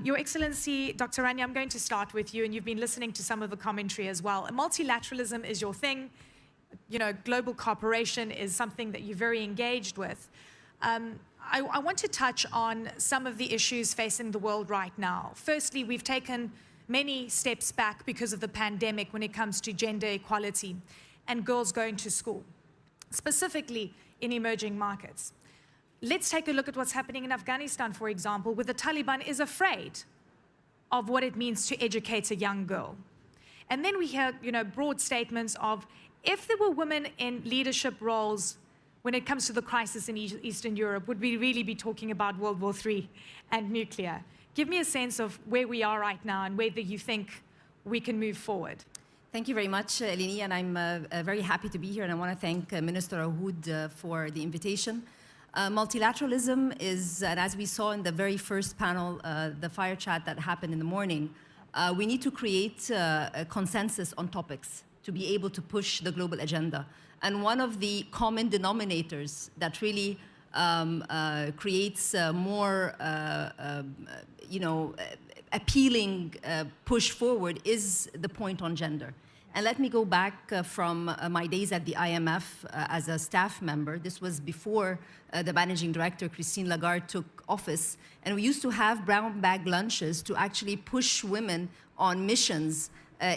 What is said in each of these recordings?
Your Excellency, Dr. Rania, I'm going to start with you, and you've been listening to some of the commentary as well. Multilateralism is your thing. You know, global cooperation is something that you're very engaged with. I want to touch on some of the issues facing the world right now. Firstly, we've taken many steps back because of the pandemic when it comes to gender equality and girls going to school, specifically in emerging markets. Let's take a look at what's happening in Afghanistan, for example, where the Taliban is afraid of what it means to educate a young girl. And then we hear, broad statements of, if there were women in leadership roles when it comes to the crisis in Eastern Europe, would we really be talking about World War III and nuclear? Give me a sense of where we are right now and whether you think we can move forward. Thank you very much, Eleni, and I'm very happy to be here, and I want to thank Minister Ahoud for the invitation. Multilateralism is, and as we saw in the very first panel, the fire chat that happened in the morning, we need to create a consensus on topics to be able to push the global agenda. And one of the common denominators that really creates more, appealing push forward is the point on gender. And let me go back from my days at the IMF as a staff member. This was before the managing director, Christine Lagarde, took office. And we used to have brown bag lunches to actually push women on missions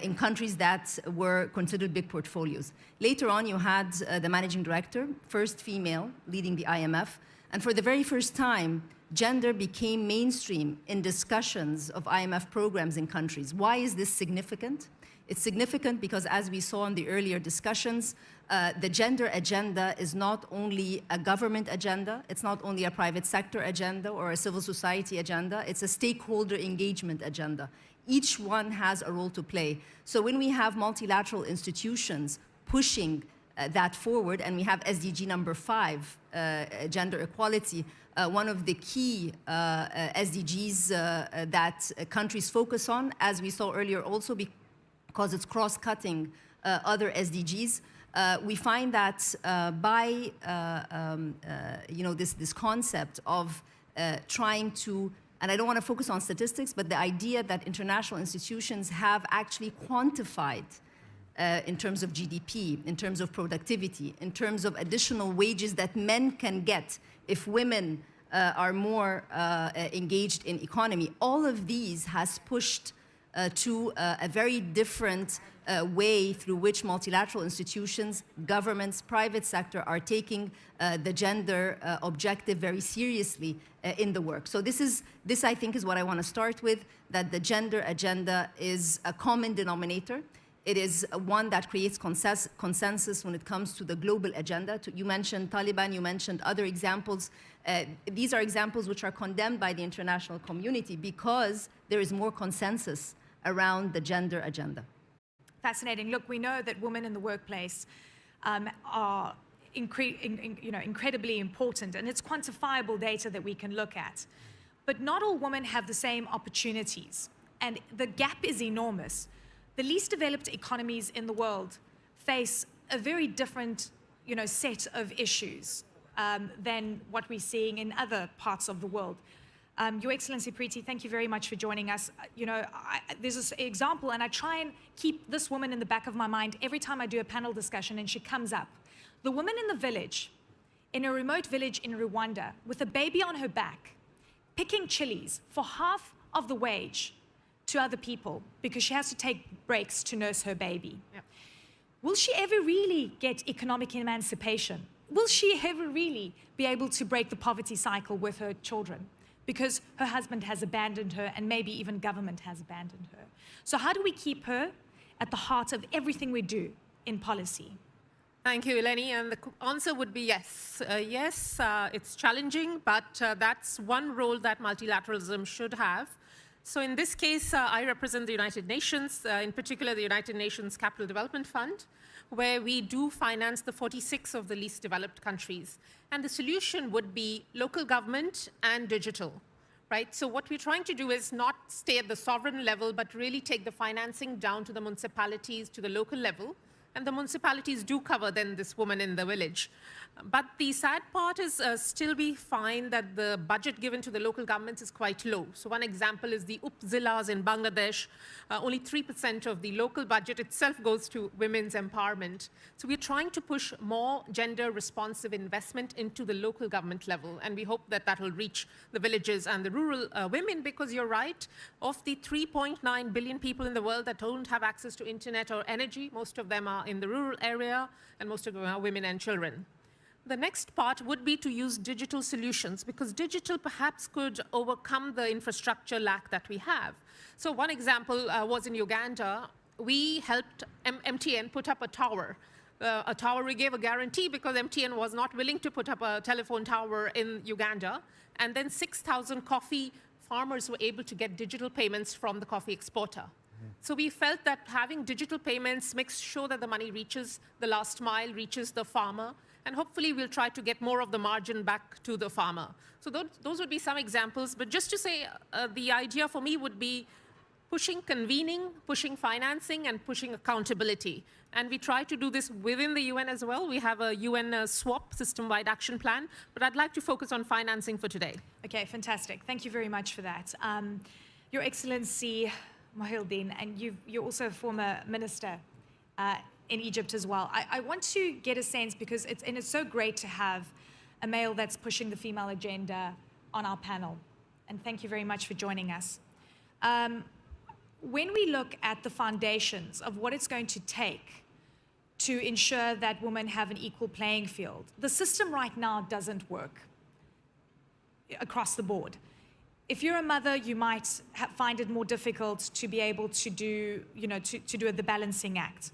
in countries that were considered big portfolios. Later on, you had the managing director, first female, leading the IMF. And for the very first time, gender became mainstream in discussions of IMF programs in countries. Why is this significant? It's significant because, as we saw in the earlier discussions, the gender agenda is not only a government agenda, it's not only a private sector agenda or a civil society agenda, it's a stakeholder engagement agenda. Each one has a role to play. So when we have multilateral institutions pushing that forward, and we have SDG number 5, gender equality, one of the key SDGs that countries focus on, as we saw earlier also, because it's cross-cutting other SDGs. We find that by this concept of trying to, and I don't want to focus on statistics, but the idea that international institutions have actually quantified in terms of GDP, in terms of productivity, in terms of additional wages that men can get if women are more engaged in economy. All of these has pushed to a very different way through which multilateral institutions, governments, private sector are taking the gender objective very seriously in the work. So this, I think, is what I want to start with, that the gender agenda is a common denominator. It is one that creates consensus when it comes to the global agenda. You mentioned Taliban, you mentioned other examples. These are examples which are condemned by the international community because there is more consensus around the gender agenda. Fascinating. Look, we know that women in the workplace are incredibly important, and it's quantifiable data that we can look at. But not all women have the same opportunities, and the gap is enormous. The least developed economies in the world face a very different, set of issues than what we're seeing in other parts of the world. Your Excellency Preeti, thank you very much for joining us. There's this example, and I try and keep this woman in the back of my mind every time I do a panel discussion and she comes up. The woman in the village, in a remote village in Rwanda, with a baby on her back, picking chilies for half of the wage to other people because she has to take breaks to nurse her baby. Yeah. Will she ever really get economic emancipation? Will she ever really be able to break the poverty cycle with her children? Because her husband has abandoned her, and maybe even government has abandoned her. So how do we keep her at the heart of everything we do in policy? Thank you, Eleni, and the answer would be yes. Yes, it's challenging, but that's one role that multilateralism should have. So in this case, I represent the United Nations, in particular the United Nations Capital Development Fund, where we do finance the 46 of the least developed countries. And the solution would be local government and digital, right? So what we're trying to do is not stay at the sovereign level, but really take the financing down to the municipalities, to the local level, and the municipalities do cover then this woman in the village. But the sad part is still we find that the budget given to the local governments is quite low. So one example is the upzillas in Bangladesh. Only 3% of the local budget itself goes to women's empowerment. So we're trying to push more gender responsive investment into the local government level. And we hope that that will reach the villages and the rural women, because you're right, of the 3.9 billion people in the world that don't have access to internet or energy, most of them are in the rural area, and most of them are women and children. The next part would be to use digital solutions, because digital perhaps could overcome the infrastructure lack that we have. So one example was in Uganda. We helped MTN put up a tower. We gave a guarantee because MTN was not willing to put up a telephone tower in Uganda. And then 6,000 coffee farmers were able to get digital payments from the coffee exporter. So we felt that having digital payments makes sure that the money reaches the last mile, reaches the farmer, and hopefully we'll try to get more of the margin back to the farmer. So those would be some examples. But just to say, the idea for me would be pushing convening, pushing financing, and pushing accountability. And we try to do this within the UN as well. We have a UN SWAP, System-Wide Action Plan, but I'd like to focus on financing for today. Okay, fantastic. Thank you very much for that. Your Excellency, Mohildeen, and you're also a former minister in Egypt as well. I want to get a sense, because it's so great to have a male that's pushing the female agenda on our panel. And thank you very much for joining us. When we look at the foundations of what it's going to take to ensure that women have an equal playing field, the system right now doesn't work across the board. If you're a mother, you might find it more difficult to be able to do, to do the balancing act.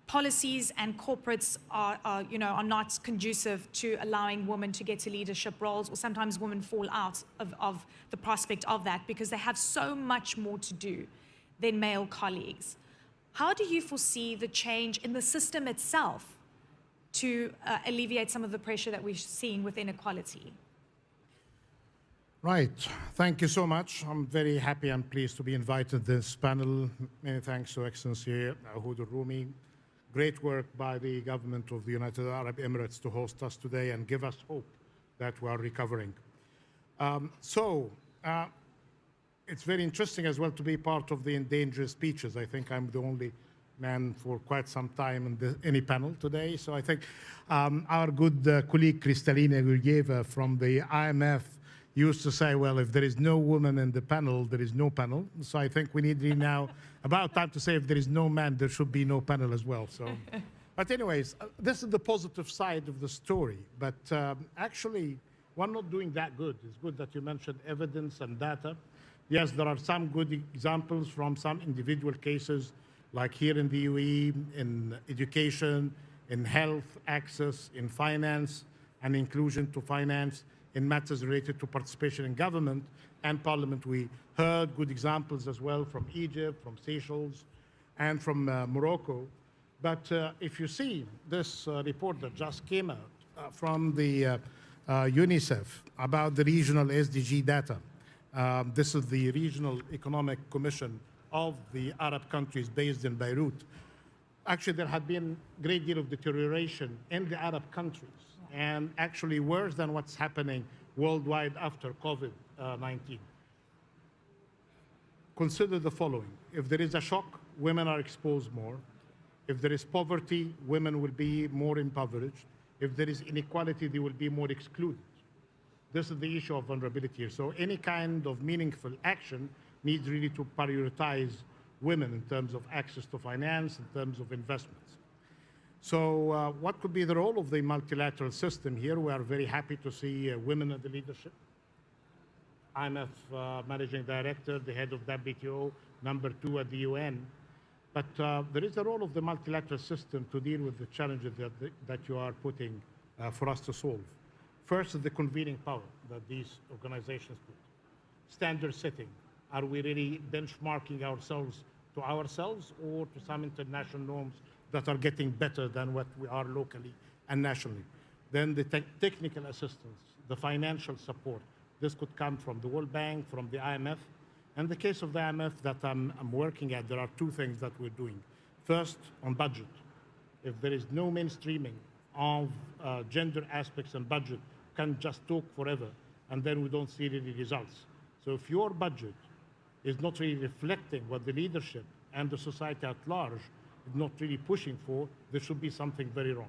Policies and corporates are not conducive to allowing women to get to leadership roles, or sometimes women fall out of the prospect of that because they have so much more to do than male colleagues. How do you foresee the change in the system itself to alleviate some of the pressure that we've seen with inequality? Right. Thank you so much. I'm very happy and pleased to be invited to this panel. Many thanks to Excellency Hud Rumi. Great work by the government of the United Arab Emirates to host us today and give us hope that we are recovering. It's very interesting as well to be part of the endangered speeches. I think I'm the only man for quite some time in any panel today. So I think our good colleague Kristalina Georgieva from the IMF used to say, well, if there is no woman in the panel, there is no panel. So I think we need now about time to say if there is no man, there should be no panel as well. So, but anyways, this is the positive side of the story. But actually, we're not doing that good. It's good that you mentioned evidence and data. Yes, there are some good examples from some individual cases, like here in the UAE, in education, in health access, in finance and inclusion to finance, in matters related to participation in government and parliament. We heard good examples as well from Egypt, from Seychelles, and from Morocco. But if you see this report that just came out from the UNICEF about the regional SDG data, this is the Regional Economic Commission of the Arab countries based in Beirut. Actually, there had been a great deal of deterioration in the Arab countries, and actually worse than what's happening worldwide after COVID-19. Consider the following. If there is a shock, women are exposed more. If there is poverty, women will be more impoverished. If there is inequality, they will be more excluded. This is the issue of vulnerability here. So any kind of meaningful action needs really to prioritize women in terms of access to finance, in terms of investments. So what could be the role of the multilateral system here? We are very happy to see women in the leadership. IMF managing director, the head of WTO, #2 at the UN. But there is a role of the multilateral system to deal with the challenges that you are putting for us to solve. First is the convening power that these organizations put. Standard setting. Are we really benchmarking ourselves to ourselves or to some international norms that are getting better than what we are locally and nationally? Then the technical assistance, the financial support. This could come from the World Bank, from the IMF. In the case of the IMF that I'm working at, there are two things that we're doing. First, on budget. if there is no mainstreaming of gender aspects and budget, can just talk forever, and then we don't see any results. So if your budget is not really reflecting what the leadership and the society at large is not really pushing for, there should be something very wrong.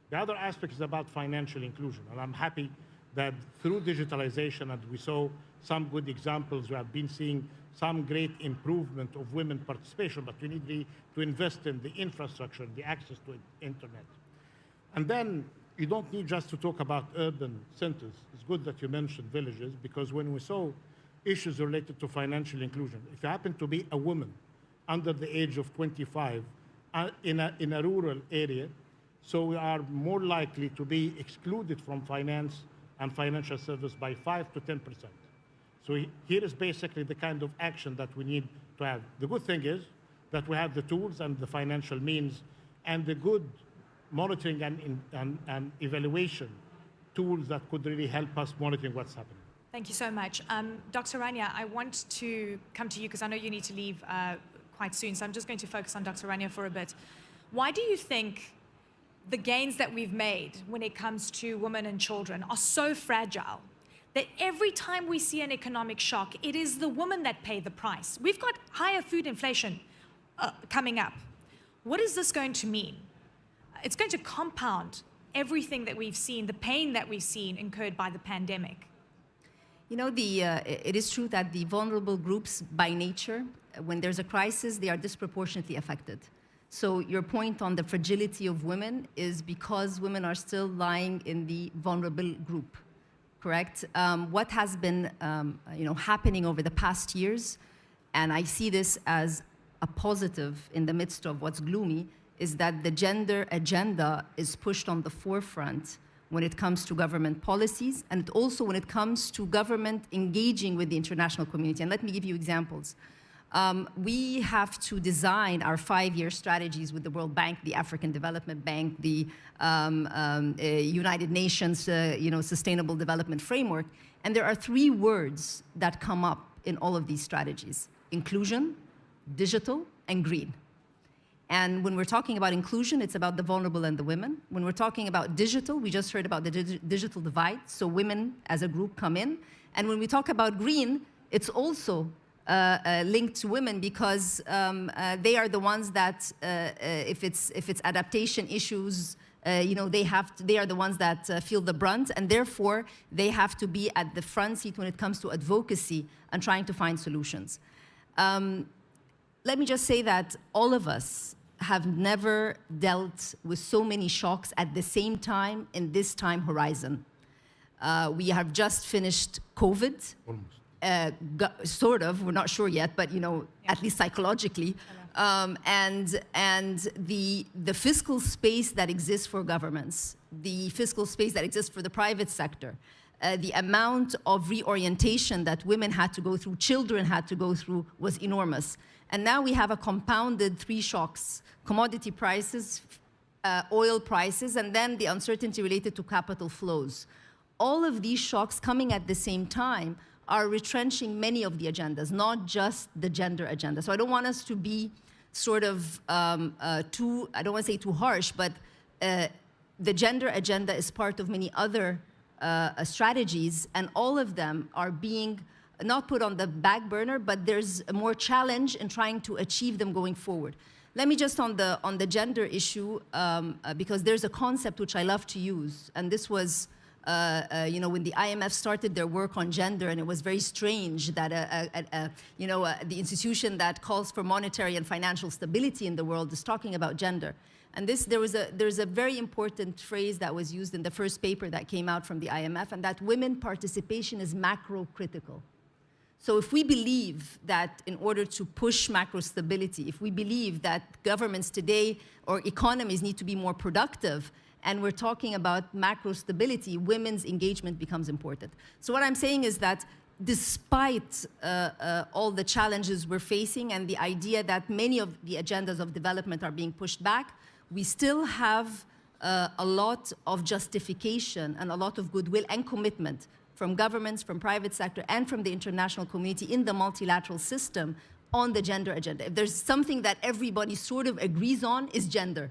The other aspect is about financial inclusion, and I'm happy that through digitalization, and we saw some good examples, we have been seeing some great improvement of women participation, but we need to invest in the infrastructure, the access to internet. And then you don't need just to talk about urban centers. It's good that you mentioned villages, because when we saw issues related to financial inclusion, if you happen to be a woman under the age of 25 in a rural area, so we are more likely to be excluded from finance and financial service by 5 to 10%. So here is basically the kind of action that we need to have. The good thing is that we have the tools and the financial means and the good monitoring and evaluation tools that could really help us monitoring what's happening. Thank you so much. Dr. Rania, I want to come to you because I know you need to leave quite soon, so I'm just going to focus on Dr. Rania for a bit. Why do you think the gains that we've made when it comes to women and children are so fragile that every time we see an economic shock, it is the women that pay the price? We've got higher food inflation coming up. What is this going to mean? It's going to compound everything that we've seen, the pain that we've seen incurred by the pandemic. You know, it is true that the vulnerable groups by nature, when there's a crisis, they are disproportionately affected. So your point on the fragility of women is because women are still lying in the vulnerable group, correct? What has been happening over the past years, and I see this as a positive in the midst of what's gloomy, is that the gender agenda is pushed on the forefront when it comes to government policies, and also when it comes to government engaging with the international community. And let me give you examples. We have to design our 5-year strategies with the World Bank, the African Development Bank, the United Nations Sustainable Development Framework. And there are 3 words that come up in all of these strategies: inclusion, digital, and green. And when we're talking about inclusion, it's about the vulnerable and the women. When we're talking about digital, we just heard about the digital divide, so women as a group come in. And when we talk about green, it's also linked to women because they are the ones that, if it's adaptation issues, they are the ones that feel the brunt, and therefore they have to be at the front seat when it comes to advocacy and trying to find solutions. Let me just say that all of us have never dealt with so many shocks at the same time in this time horizon. We have just finished COVID. Almost. Sort of, we're not sure yet, but at least psychologically. And the fiscal space that exists for governments, the fiscal space that exists for the private sector, the amount of reorientation that women had to go through, children had to go through, was enormous. And now we have a compounded 3 shocks: commodity prices, oil prices, and then the uncertainty related to capital flows. All of these shocks coming at the same time are retrenching many of the agendas, not just the gender agenda. So I don't want us to be sort of I don't want to say too harsh, but the gender agenda is part of many other strategies, and all of them are being not put on the back burner, but there's more challenge in trying to achieve them going forward. Let me just on the gender issue, because there's a concept which I love to use, and this was when the IMF started their work on gender, and it was very strange that the institution that calls for monetary and financial stability in the world is talking about gender. And there's a very important phrase that was used in the first paper that came out from the IMF, and that women participation is macro-critical. So if we believe that in order to push macro stability, if we believe that governments today or economies need to be more productive, and we're talking about macro stability, women's engagement becomes important. So what I'm saying is that despite all the challenges we're facing and the idea that many of the agendas of development are being pushed back, we still have a lot of justification and a lot of goodwill and commitment from governments, from private sector, and from the international community in the multilateral system on the gender agenda. If there's something that everybody sort of agrees on, is gender.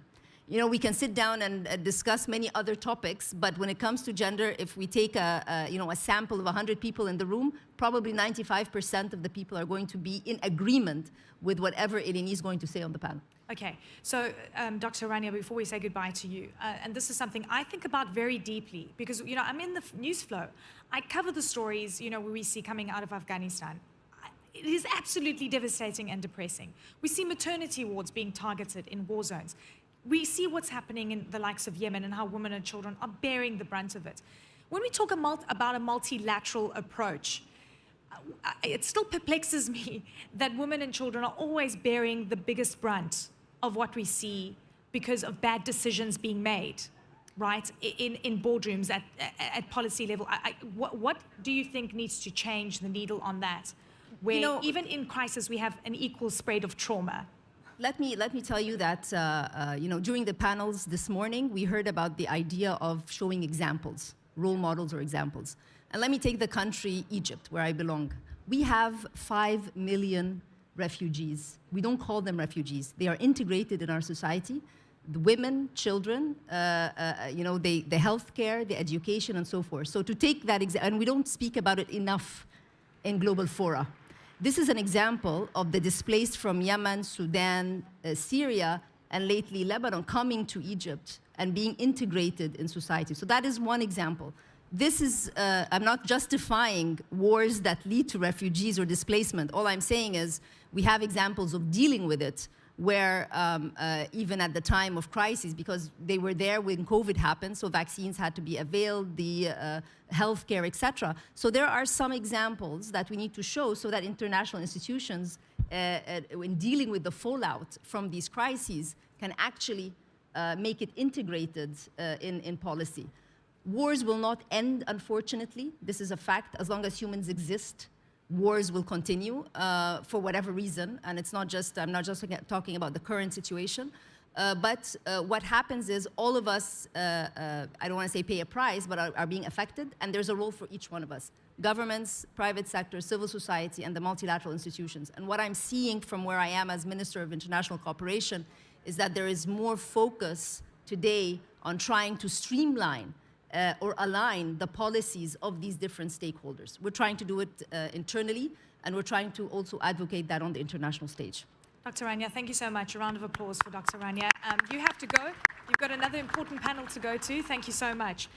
You know, we can sit down and discuss many other topics, but when it comes to gender, if we take a sample of 100 people in the room, probably 95% of the people are going to be in agreement with whatever Eleni is going to say on the panel. Okay, so Dr. Rania, before we say goodbye to you, and this is something I think about very deeply because, you know, I'm in the news flow. I cover the stories, you know, where we see coming out of Afghanistan. It is absolutely devastating and depressing. We see maternity wards being targeted in war zones. We see what's happening in the likes of Yemen and how women and children are bearing the brunt of it. When we talk about a multilateral approach, it still perplexes me that women and children are always bearing the biggest brunt of what we see because of bad decisions being made, right, in boardrooms at policy level. What do you think needs to change the needle on that, where, you know, even in crisis we have an equal spread of trauma? Let me tell you that during the panels this morning, we heard about the idea of showing examples, role models or examples. And let me take the country Egypt, where I belong. We have 5 million refugees. We don't call them refugees. They are integrated in our society. The women, children, the healthcare, the education, and so forth. So to take that and we don't speak about it enough in global fora. This is an example of the displaced from Yemen, Sudan, Syria, and lately Lebanon coming to Egypt and being integrated in society. So that is one example. This is, I'm not justifying wars that lead to refugees or displacement. All I'm saying is we have examples of dealing with it where even at the time of crisis, because they were there when COVID happened, so vaccines had to be availed, the healthcare, etc. So there are some examples that we need to show so that international institutions, in dealing with the fallout from these crises, can actually make it integrated in policy. Wars will not end, unfortunately. This is a fact. As long as humans exist, wars will continue for whatever reason. And it's not just, I'm not just talking about the current situation. But what happens is all of us, I don't want to say pay a price, but are being affected. And there's a role for each one of us. Governments, private sector, civil society, and the multilateral institutions. And what I'm seeing from where I am as Minister of International Cooperation is that there is more focus today on trying to streamline or align the policies of these different stakeholders. We're trying to do it internally, and we're trying to also advocate that on the international stage. Dr. Rania, thank you so much. A round of applause for Dr. Rania. You have to go. You've got another important panel to go to. Thank you so much.